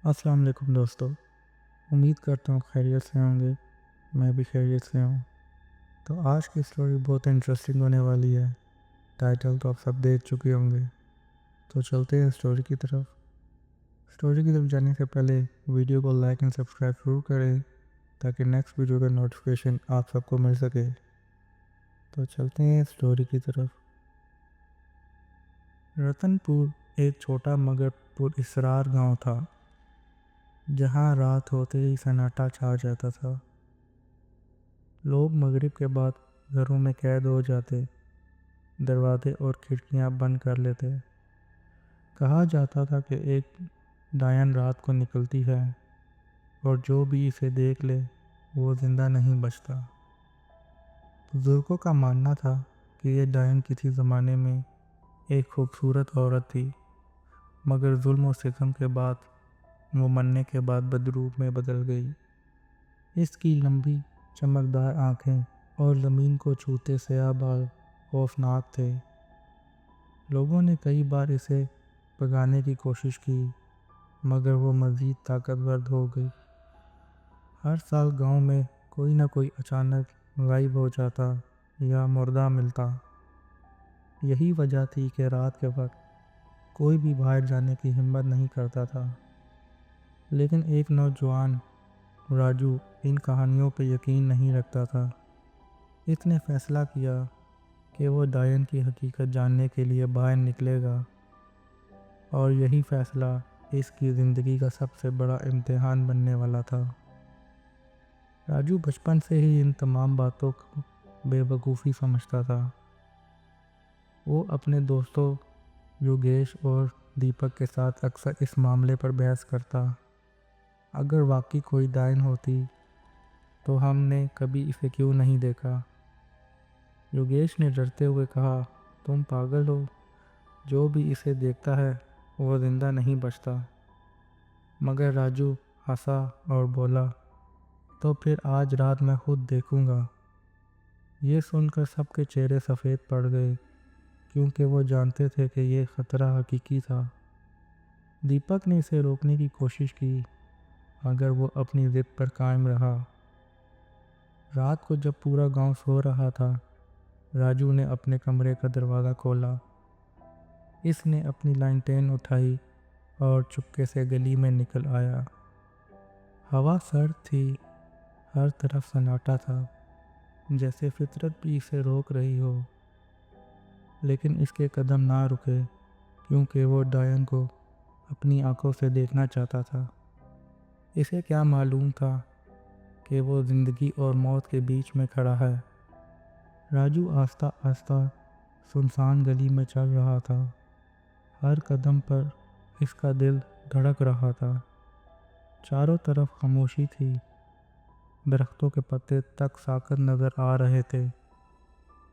अस्सलाम वालेकुम दोस्तों। उम्मीद करता हूँ खैरियत से होंगे। मैं भी खैरियत से हूँ। तो आज की स्टोरी बहुत इंटरेस्टिंग होने वाली है। टाइटल तो आप सब देख चुके होंगे। तो चलते हैं स्टोरी की तरफ। स्टोरी की तरफ जाने से पहले वीडियो को लाइक एंड सब्सक्राइब जरूर करें ताकि नेक्स्ट वीडियो का नोटिफिकेशन आप सबको मिल सके। तो चलते हैं स्टोरी की तरफ। रतनपुर एक छोटा मगर पुरअसरार गांव था, जहां रात होते ही सन्नाटा छा जाता था। लोग मगरिब के बाद घरों में कैद हो जाते, दरवाजे और खिड़कियां बंद कर लेते। कहा जाता था कि एक डायन रात को निकलती है और जो भी इसे देख ले वो जिंदा नहीं बचता। बुजुर्गों का मानना था कि ये डायन किसी ज़माने में एक खूबसूरत औरत थी, मगर जुल्म और सितम के बाद वो मरने के बाद बदरूप में बदल गई। इसकी लंबी चमकदार आंखें और ज़मीन को छूते स्याह बाल खौफनाक थे। लोगों ने कई बार इसे भगाने की कोशिश की, मगर वो मज़ीद ताकतवर हो गई। हर साल गांव में कोई ना कोई अचानक गायब हो जाता या मुर्दा मिलता। यही वजह थी कि रात के वक्त कोई भी बाहर जाने की हिम्मत नहीं करता था। लेकिन एक नौजवान राजू इन कहानियों पर यकीन नहीं रखता था। इसने फैसला किया कि वो डायन की हकीकत जानने के लिए बाहर निकलेगा, और यही फैसला इसकी ज़िंदगी का सबसे बड़ा इम्तिहान बनने वाला था। राजू बचपन से ही इन तमाम बातों को बेवकूफ़ी समझता था। वो अपने दोस्तों योगेश और दीपक के साथ अक्सर इस मामले पर बहस करता। अगर वाकई कोई डायन होती तो हमने कभी इसे क्यों नहीं देखा? योगेश ने डरते हुए कहा, तुम पागल हो, जो भी इसे देखता है वो जिंदा नहीं बचता। मगर राजू हंसा और बोला, तो फिर आज रात मैं खुद देखूंगा। ये सुनकर सबके चेहरे सफ़ेद पड़ गए, क्योंकि वो जानते थे कि ये ख़तरा हकीकी था। दीपक ने इसे रोकने की कोशिश की, मगर वो अपनी ज़िद पर कायम रहा। रात को जब पूरा गांव सो रहा था, राजू ने अपने कमरे का दरवाज़ा खोला। इसने अपनी लालटेन उठाई और चुपके से गली में निकल आया। हवा सर्द थी, हर तरफ सन्नाटा था, जैसे फितरत भी इसे रोक रही हो। लेकिन इसके कदम ना रुके, क्योंकि वो डायन को अपनी आंखों से देखना चाहता था। इसे क्या मालूम था कि वो ज़िंदगी और मौत के बीच में खड़ा है। राजू आस्ता आस्ता सुनसान गली में चल रहा था। हर कदम पर इसका दिल धड़क रहा था। चारों तरफ खामोशी थी, दरख्तों के पत्ते तक साकत नज़र आ रहे थे।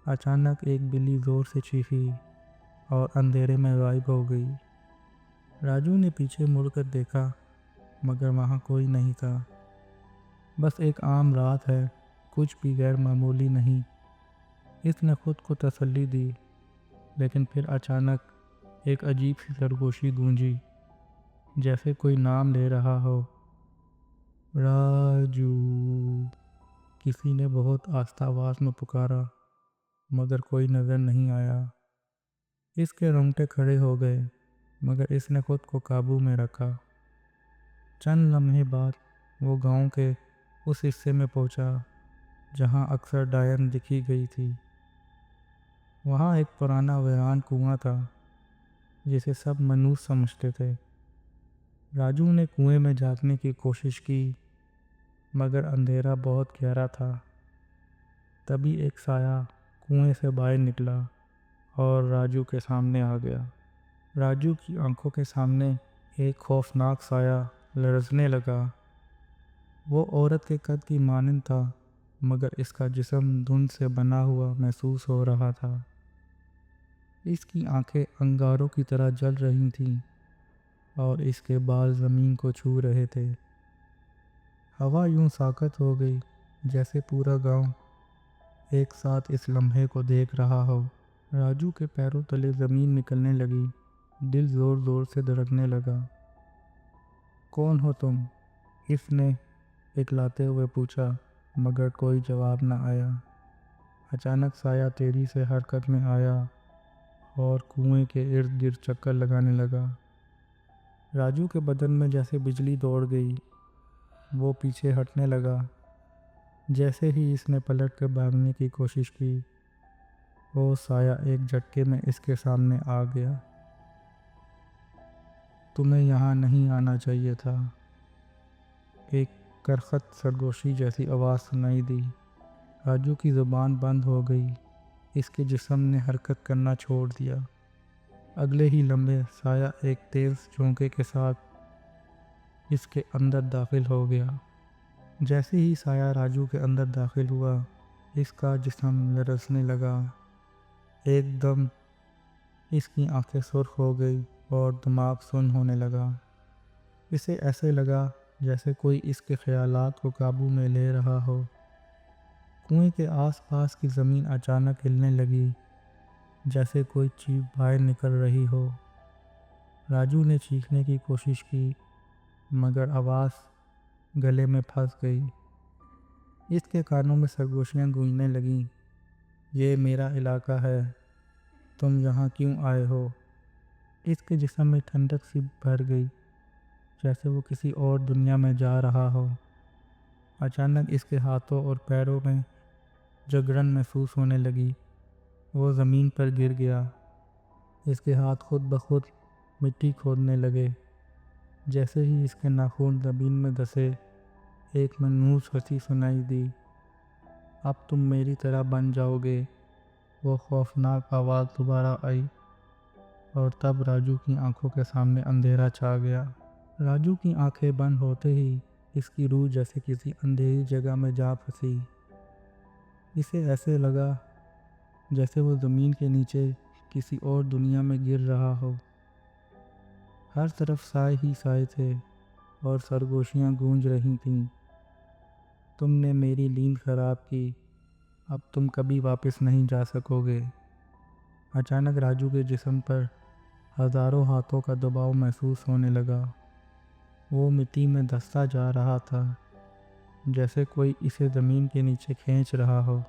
अचानक एक बिल्ली ज़ोर से चीखी और अंधेरे में गायब हो गई। राजू ने पीछे मुड़कर देखा, मगर वहाँ कोई नहीं था। बस एक आम रात है, कुछ भी गैर मामूली नहीं। इसने खुद को तसल्ली दी, लेकिन फिर अचानक एक अजीब सी सरगोशी गूंजी, जैसे कोई नाम ले रहा हो। राजू, किसी ने बहुत आस्था आवाज़ में पुकारा, मगर कोई नज़र नहीं आया। इसके रोंगटे खड़े हो गए, मगर इसने खुद को काबू में रखा। चंद लम्हे बाद वो गांव के उस हिस्से में पहुंचा जहां अक्सर डायन दिखी गई थी। वहां एक पुराना वीरान कुआं था, जिसे सब मनुष्य समझते थे। राजू ने कुएं में झांकने की कोशिश की, मगर अंधेरा बहुत गहरा था। तभी एक साया कुएं से बाहर निकला और राजू के सामने आ गया। राजू की आंखों के सामने एक खौफनाक साया लरज़ने लगा। वो औरत के कद की मानंद था, मगर इसका जिस्म धुंध से बना हुआ महसूस हो रहा था। इसकी आंखें अंगारों की तरह जल रही थीं और इसके बाल ज़मीन को छू रहे थे। हवा यूं साकत हो गई, जैसे पूरा गांव एक साथ इस लम्हे को देख रहा हो। राजू के पैरों तले ज़मीन निकलने लगी, दिल ज़ोर ज़ोर से धड़कने लगा। कौन हो तुम? इसने इकलाते हुए पूछा, मगर कोई जवाब न आया। अचानक साया तेजी से हरकत में आया और कुएं के इर्द गिर्द चक्कर लगाने लगा। राजू के बदन में जैसे बिजली दौड़ गई। वो पीछे हटने लगा। जैसे ही इसने पलट कर भागने की कोशिश की, वो साया एक झटके में इसके सामने आ गया। तुम्हें यहाँ नहीं आना चाहिए था। एक करखत सरगोशी जैसी आवाज़ सुनाई दी। राजू की ज़ुबान बंद हो गई। इसके जिस्म ने हरकत करना छोड़ दिया। अगले ही लम्हे साया एक तेज़ झोंके के साथ इसके अंदर दाखिल हो गया। जैसे ही साया राजू के अंदर दाखिल हुआ, इसका जिस्म लरसने लगा। एकदम इसकी आंखें सुर्ख हो गई और दिमाग सुन्न होने लगा। इसे ऐसे लगा जैसे कोई इसके ख्यालात को काबू में ले रहा हो। कुएं के आसपास की ज़मीन अचानक हिलने लगी, जैसे कोई चीज़ बाहर निकल रही हो। राजू ने चीखने की कोशिश की, मगर आवाज़ गले में फंस गई। इसके कानों में सरगोशियाँ गूंजने लगीं। ये मेरा इलाका है, तुम यहाँ क्यों आए हो? इसके जिस्म में ठंडक सी भर गई, जैसे वो किसी और दुनिया में जा रहा हो। अचानक इसके हाथों और पैरों में जगड़न महसूस होने लगी। वो ज़मीन पर गिर गया। इसके हाथ खुद ब खुद मिट्टी खोदने लगे। जैसे ही इसके नाखून ज़मीन में धंसे, एक मनहूस हंसी सुनाई दी। अब तुम मेरी तरह बन जाओगे। वो खौफनाक आवाज़ दोबारा आई और तब राजू की आंखों के सामने अंधेरा छा गया। राजू की आंखें बंद होते ही इसकी रूह जैसे किसी अंधेरी जगह में जा फंसी। इसे ऐसे लगा जैसे वो ज़मीन के नीचे किसी और दुनिया में गिर रहा हो। हर तरफ साए ही साए थे और सरगोशियाँ गूंज रही थीं। तुमने मेरी नींद खराब की, अब तुम कभी वापस नहीं जा सकोगे। अचानक राजू के जिस्म पर हज़ारों हाथों का दबाव महसूस होने लगा। वो मिट्टी में धंसता जा रहा था, जैसे कोई इसे ज़मीन के नीचे खींच रहा हो।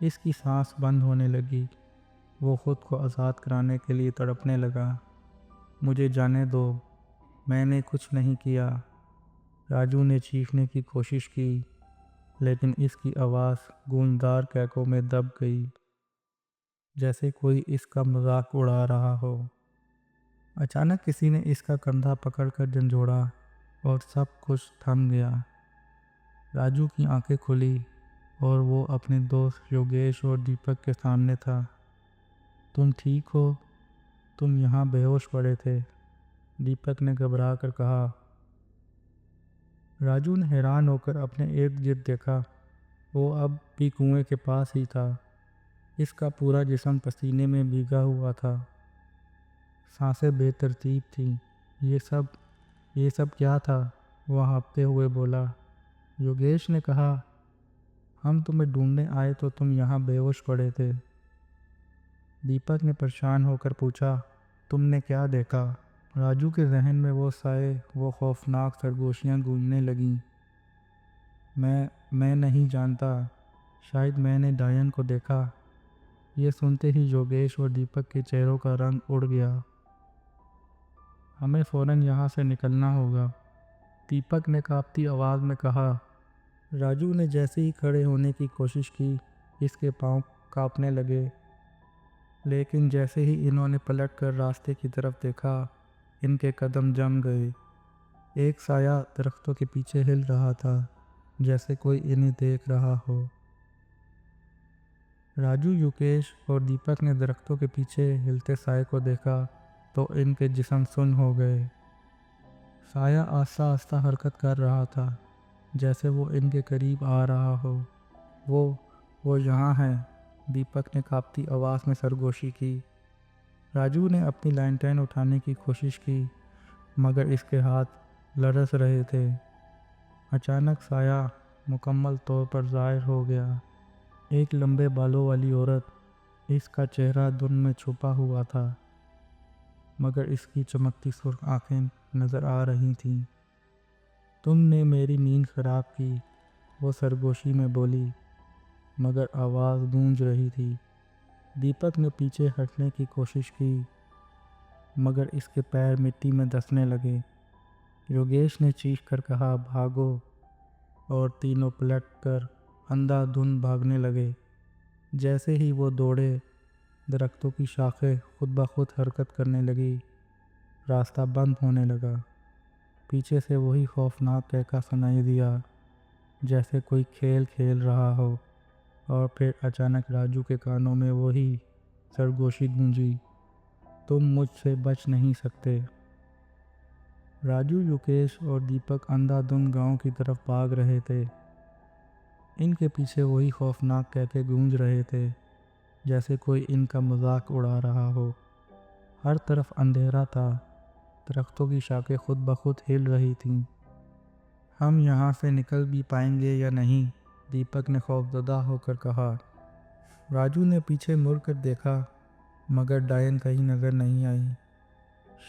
इसकी सांस बंद होने लगी। वो ख़ुद को आज़ाद कराने के लिए तड़पने लगा। मुझे जाने दो, मैंने कुछ नहीं किया। राजू ने चीखने की कोशिश की, लेकिन इसकी आवाज़ गूंजदार कैकों में दब गई, जैसे कोई इसका मजाक उड़ा रहा हो। अचानक किसी ने इसका कंधा पकड़कर झंझोड़ा और सब कुछ थम गया। राजू की आंखें खुली और वो अपने दोस्त योगेश और दीपक के सामने था। तुम ठीक हो? तुम यहाँ बेहोश पड़े थे, दीपक ने घबरा कर कहा। राजू ने हैरान होकर अपने इर्द गिर्द देखा। वो अब भी कुएं के पास ही था। इसका पूरा जिस्म पसीने में भीगा हुआ था। सांसें बेतरतीब थीं। ये सब क्या था? वह हाँफते हुए बोला। योगेश ने कहा, हम तुम्हें ढूंढने आए तो तुम यहाँ बेहोश पड़े थे। दीपक ने परेशान होकर पूछा, तुमने क्या देखा? राजू के जहन में वो साए, वो खौफनाक सरगोशियाँ गूंजने लगीं। मैं नहीं जानता, शायद मैंने डायन को देखा। ये सुनते ही योगेश और दीपक के चेहरों का रंग उड़ गया। हमें फ़ौरन यहाँ से निकलना होगा, दीपक ने कांपती आवाज़ में कहा। राजू ने जैसे ही खड़े होने की कोशिश की, इसके पांव कांपने लगे। लेकिन जैसे ही इन्होंने पलटकर रास्ते की तरफ देखा, इनके कदम जम गए। एक साया दरख्तों के पीछे हिल रहा था, जैसे कोई इन्हें देख रहा हो। राजू, योगेश और दीपक ने दरख्तों के पीछे हिलते साए को देखा तो इनके जिस्म सुन्न हो गए। साया आस्ता आस्ता हरकत कर रहा था, जैसे वो इनके करीब आ रहा हो। वो यहाँ है, दीपक ने कांपती आवाज़ में सरगोशी की। राजू ने अपनी लैंटर्न उठाने की कोशिश की, मगर इसके हाथ लरस रहे थे। अचानक साया मुकम्मल तौर पर ज़ाहिर हो गया। एक लंबे बालों वाली औरत। इसका चेहरा धुंध में छुपा हुआ था। मगर इसकी चमकती सुर्ख आंखें नज़र आ रही थीं। तुमने मेरी नींद खराब की, वो सरगोशी में बोली, मगर आवाज़ गूंज रही थी। दीपक ने पीछे हटने की कोशिश की, मगर इसके पैर मिट्टी में धंसने लगे। योगेश ने चीख कर कहा, भागो, और तीनों पलटकर अंधाधुंध भागने लगे। जैसे ही वो दौड़े, दरख्तों की शाखें खुद ब खुद हरकत करने लगी। रास्ता बंद होने लगा। पीछे से वही खौफनाक कहका सुनाई दिया, जैसे कोई खेल खेल रहा हो। और फिर अचानक राजू के कानों में वही सरगोशी गूंजी, तुम मुझसे बच नहीं सकते। राजू, योगेश और दीपक अंधाधुंध गांव की तरफ भाग रहे थे। इनके पीछे वही खौफनाक कहके गूंज रहे थे, जैसे कोई इनका मजाक उड़ा रहा हो। हर तरफ अंधेरा था। दरख्तों की शाखें खुद ब खुद हिल रही थीं। हम यहाँ से निकल भी पाएंगे या नहीं? दीपक ने खौफजदा होकर कहा। राजू ने पीछे मुड़कर देखा, मगर डायन कहीं नज़र नहीं आई।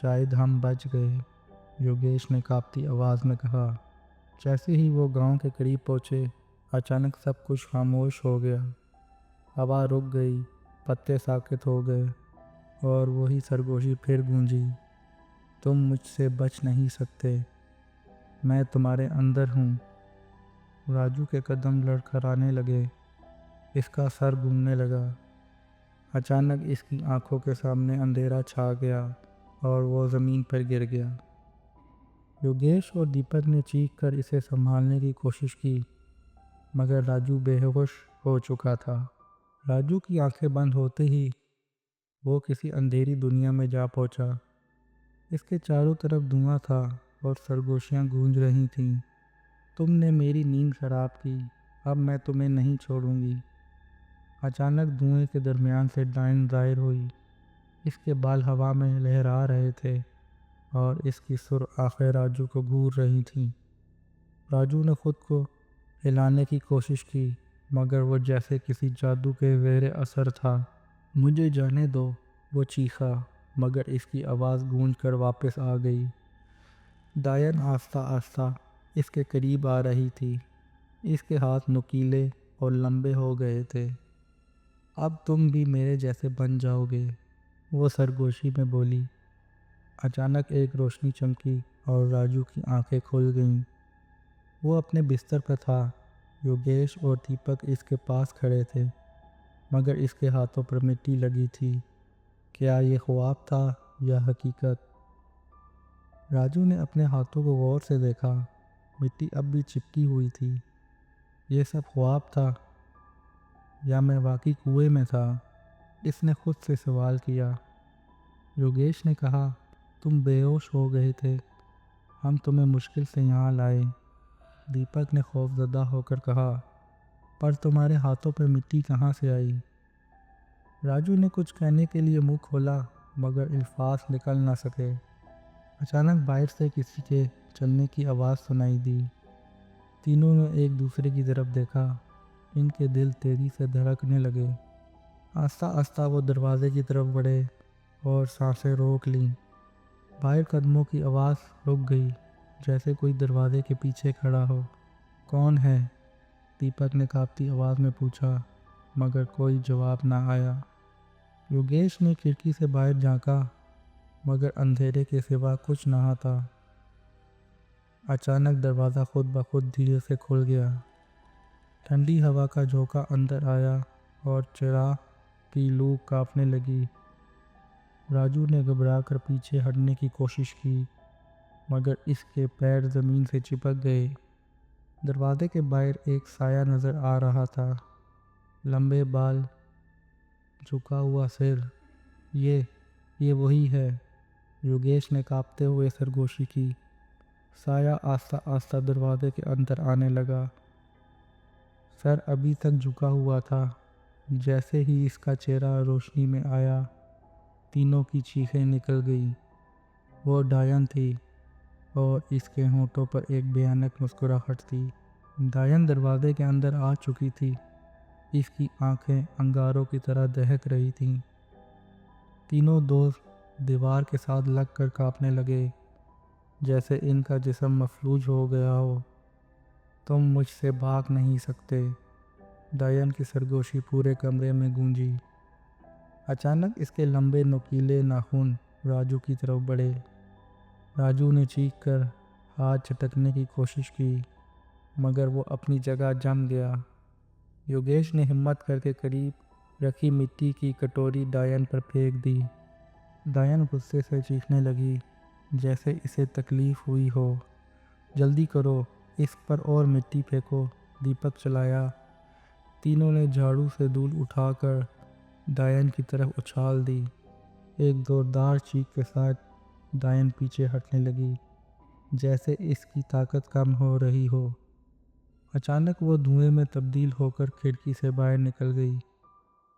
शायद हम बच गए, योगेश ने कांपती आवाज़ में कहा। जैसे ही वो गांव के करीब पहुँचे, अचानक सब कुछ खामोश हो गया। हवा रुक गई, पत्ते साकित हो गए, और वही सरगोशी फिर गूंजी, तुम मुझसे बच नहीं सकते, मैं तुम्हारे अंदर हूँ। राजू के कदम लड़खड़ाने लगे। इसका सर घूमने लगा। अचानक इसकी आंखों के सामने अंधेरा छा गया और वो ज़मीन पर गिर गया। योगेश और दीपक ने चीख कर इसे संभालने की कोशिश की, मगर राजू बेहोश हो चुका था। राजू की आंखें बंद होते ही वो किसी अंधेरी दुनिया में जा पहुंचा। इसके चारों तरफ धुआं था और सरगोशियां गूंज रही थीं। तुमने मेरी नींद खराब की, अब मैं तुम्हें नहीं छोड़ूंगी। अचानक धुएं के दरमियान से डायन ज़ाहिर हुई। इसके बाल हवा में लहरा रहे थे और इसकी सुर आंखें राजू को घूर रही थीं। राजू ने खुद को हिलाने की कोशिश की, मगर वो जैसे किसी जादू के ज़ेरे असर था। मुझे जाने दो, वो चीखा, मगर इसकी आवाज़ गूंज कर वापस आ गई। डायन आस्ता आस्ता इसके करीब आ रही थी। इसके हाथ नुकीले और लंबे हो गए थे। अब तुम भी मेरे जैसे बन जाओगे, वो सरगोशी में बोली। अचानक एक रोशनी चमकी और राजू की आंखें खुल गईं। वो अपने बिस्तर पर था। योगेश और दीपक इसके पास खड़े थे, मगर इसके हाथों पर मिट्टी लगी थी। क्या ये ख्वाब था या हकीकत? राजू ने अपने हाथों को गौर से देखा। मिट्टी अब भी चिपकी हुई थी। ये सब ख्वाब था या मैं वाकई कुएं में था? इसने खुद से सवाल किया। योगेश ने कहा, तुम बेहोश हो गए थे, हम तुम्हें मुश्किल से यहाँ लाए। दीपक ने खौफजदा होकर कहा, पर तुम्हारे हाथों पर मिट्टी कहाँ से आई? राजू ने कुछ कहने के लिए मुंह खोला, मगर अल्फाज निकल ना सके। अचानक बाहर से किसी के चलने की आवाज़ सुनाई दी। तीनों ने एक दूसरे की तरफ देखा। इनके दिल तेजी से धड़कने लगे। आस्ता आस्ता वो दरवाजे की तरफ बढ़े और सांसें रोक लीं। बाहर कदमों की आवाज़ रुक गई, जैसे कोई दरवाजे के पीछे खड़ा हो। कौन है? दीपक ने कांपती आवाज़ में पूछा, मगर कोई जवाब ना आया। योगेश ने खिड़की से बाहर झांका, मगर अंधेरे के सिवा कुछ ना था। अचानक दरवाज़ा खुद ब खुद धीरे से खुल गया। ठंडी हवा का झोंका अंदर आया और चिराग की लू कांपने लगी। राजू ने घबराकर पीछे हटने की कोशिश की, मगर इसके पैर ज़मीन से चिपक गए। दरवाजे के बाहर एक साया नज़र आ रहा था। लंबे बाल, झुका हुआ सिर। ये वही है। योगेश ने कांपते हुए सरगोशी की। साया आस्ता आस्ता दरवाजे के अंदर आने लगा। सर अभी तक झुका हुआ था। जैसे ही इसका चेहरा रोशनी में आया, तीनों की चीखें निकल गई। वो डायन थी और इसके होंठों पर एक भयानक मुस्कुराहट थी। डायन दरवाजे के अंदर आ चुकी थी। इसकी आंखें अंगारों की तरह दहक रही थीं। तीनों दोस्त दीवार के साथ लग कर कांपने लगे, जैसे इनका जिस्म मफलूज हो गया हो। तुम मुझसे भाग नहीं सकते, डायन की सरगोशी पूरे कमरे में गूंजी। अचानक इसके लंबे नुकीले नाखून राजू की तरफ बढ़े। राजू ने चीख कर हाथ झटकने की कोशिश की, मगर वो अपनी जगह जम गया। योगेश ने हिम्मत करके करीब रखी मिट्टी की कटोरी डायन पर फेंक दी। डायन गुस्से से चीखने लगी, जैसे इसे तकलीफ हुई हो। जल्दी करो, इस पर और मिट्टी फेंको, दीपक चलाया। तीनों ने झाड़ू से धूल उठाकर डायन की तरफ उछाल दी। एक जोरदार चीख के साथ डायन पीछे हटने लगी, जैसे इसकी ताकत कम हो रही हो। अचानक वो धुएं में तब्दील होकर खिड़की से बाहर निकल गई।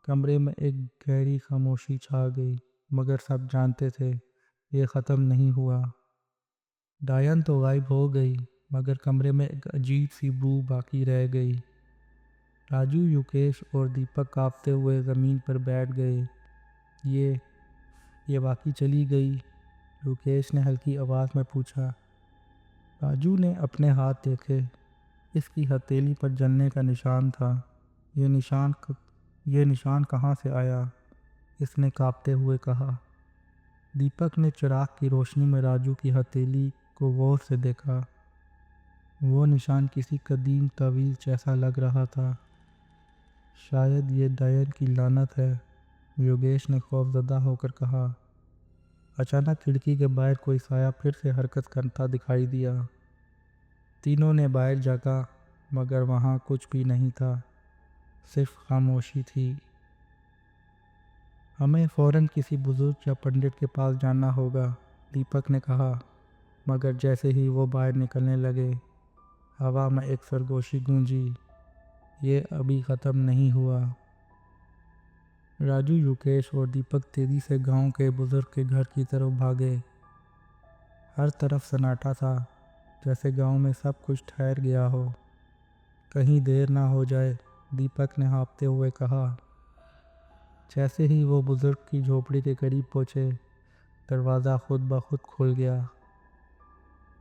कमरे में एक गहरी खामोशी छा गई, मगर सब जानते थे ये ख़त्म नहीं हुआ। डायन तो गायब हो गई, मगर कमरे में एक अजीब सी बू बाकी रह गई। राजू, युकेश और दीपक कांपते हुए ज़मीन पर बैठ गए। ये बाकी चली गई? युकेश ने हल्की आवाज़ में पूछा। राजू ने अपने हाथ देखे। इसकी हथेली पर जलने का निशान था। ये निशान कहाँ से आया? इसने कांपते हुए कहा। दीपक ने चिराग की रोशनी में राजू की हथेली को गौर से देखा। वो निशान किसी कदीम तवीज़ जैसा लग रहा था। शायद ये डायन की लानत है, योगेश ने खौफजदा होकर कहा। अचानक खिड़की के बाहर कोई साया फिर से हरकत करता दिखाई दिया। तीनों ने बाहर झाँका, मगर वहाँ कुछ भी नहीं था, सिर्फ खामोशी थी। हमें फ़ौरन किसी बुजुर्ग या पंडित के पास जाना होगा, दीपक ने कहा। मगर जैसे ही वो बाहर निकलने लगे, हवा में एक सरगोशी गूंजी। ये अभी ख़त्म नहीं हुआ। राजू, युकेश और दीपक तेज़ी से गांव के बुजुर्ग के घर की तरफ भागे। हर तरफ सन्नाटा था, जैसे गांव में सब कुछ ठहर गया हो। कहीं देर ना हो जाए, दीपक ने हाँफते हुए कहा। जैसे ही वो बुजुर्ग की झोपड़ी के करीब पहुँचे, दरवाज़ा खुद ब खुद खुल गया।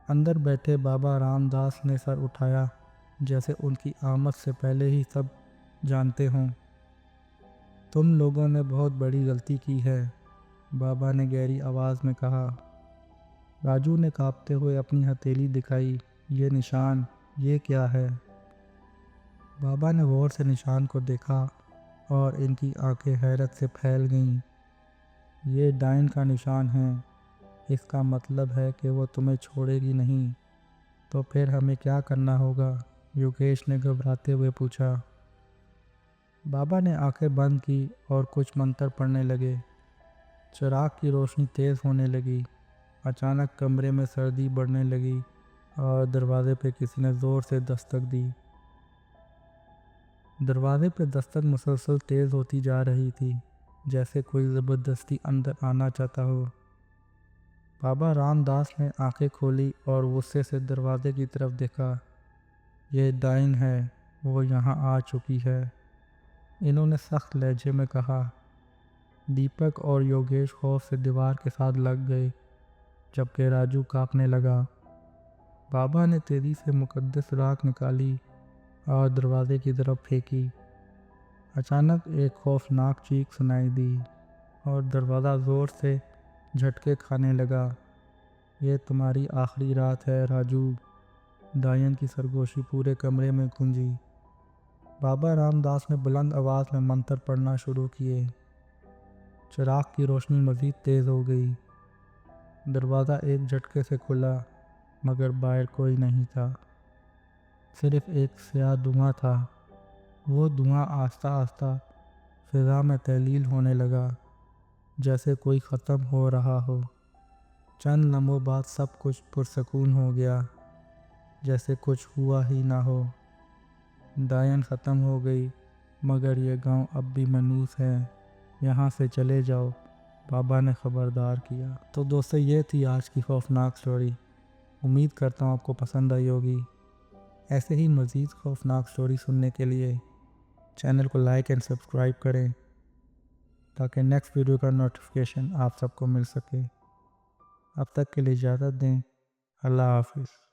अंदर बैठे बाबा रामदास ने सर उठाया, जैसे उनकी आमद से पहले ही सब जानते हों। तुम लोगों ने बहुत बड़ी गलती की है, बाबा ने गहरी आवाज़ में कहा। राजू ने कांपते हुए अपनी हथेली दिखाई। ये निशान, ये क्या है? बाबा ने गौर से निशान को देखा और इनकी आंखें हैरत से फैल गईं। ये डायन का निशान है। इसका मतलब है कि वो तुम्हें छोड़ेगी नहीं। तो फिर हमें क्या करना होगा? योगेश ने घबराते हुए पूछा। बाबा ने आंखें बंद की और कुछ मंत्र पढ़ने लगे। चिराग की रोशनी तेज़ होने लगी। अचानक कमरे में सर्दी बढ़ने लगी और दरवाजे पे किसी ने ज़ोर से दस्तक दी। दरवाजे पे दस्तक मुसलसल तेज़ होती जा रही थी, जैसे कोई ज़बरदस्ती अंदर आना चाहता हो। बाबा रामदास ने आंखें खोली और गुस्से से दरवाजे की तरफ देखा। यह डायन है, वो यहाँ आ चुकी है, इन्होंने सख्त लहजे में कहा। दीपक और योगेश खौफ से दीवार के साथ लग गए, जबकि राजू कांपने लगा। बाबा ने तेज़ी से मुकद्दस राख निकाली और दरवाजे की तरफ फेंकी। अचानक एक खौफनाक चीख सुनाई दी और दरवाज़ा ज़ोर से झटके खाने लगा। ये तुम्हारी आखिरी रात है राजू, डायन की सरगोशी पूरे कमरे में गूंजी। बाबा रामदास ने बुलंद आवाज़ में मंत्र पढ़ना शुरू किए। चिराग की रोशनी मज़ीद तेज़ हो गई। दरवाज़ा एक झटके से खुला, मगर बाहर कोई नहीं था, सिर्फ एक स्याह धुआं था। वो धुआं आस्ता आस्ता फिज़ा में तहलील होने लगा, जैसे कोई ख़त्म हो रहा हो। चंद लम्हों बाद सब कुछ पुरसकून हो गया, जैसे कुछ हुआ ही ना हो। डायन ख़त्म हो गई, मगर यह गांव अब भी मनूस है। यहाँ से चले जाओ, बाबा ने ख़बरदार किया। तो दोस्तों, ये थी आज की खौफनाक स्टोरी। उम्मीद करता हूँ आपको पसंद आई होगी। ऐसे ही मज़ीद खौफनाक स्टोरी सुनने के लिए चैनल को लाइक एंड सब्सक्राइब करें। ताकि नेक्स्ट वीडियो का नोटिफिकेशन आप सबको मिल सके। अब तक के लिए इजाज़त दें। अल्लाह हाफिज़।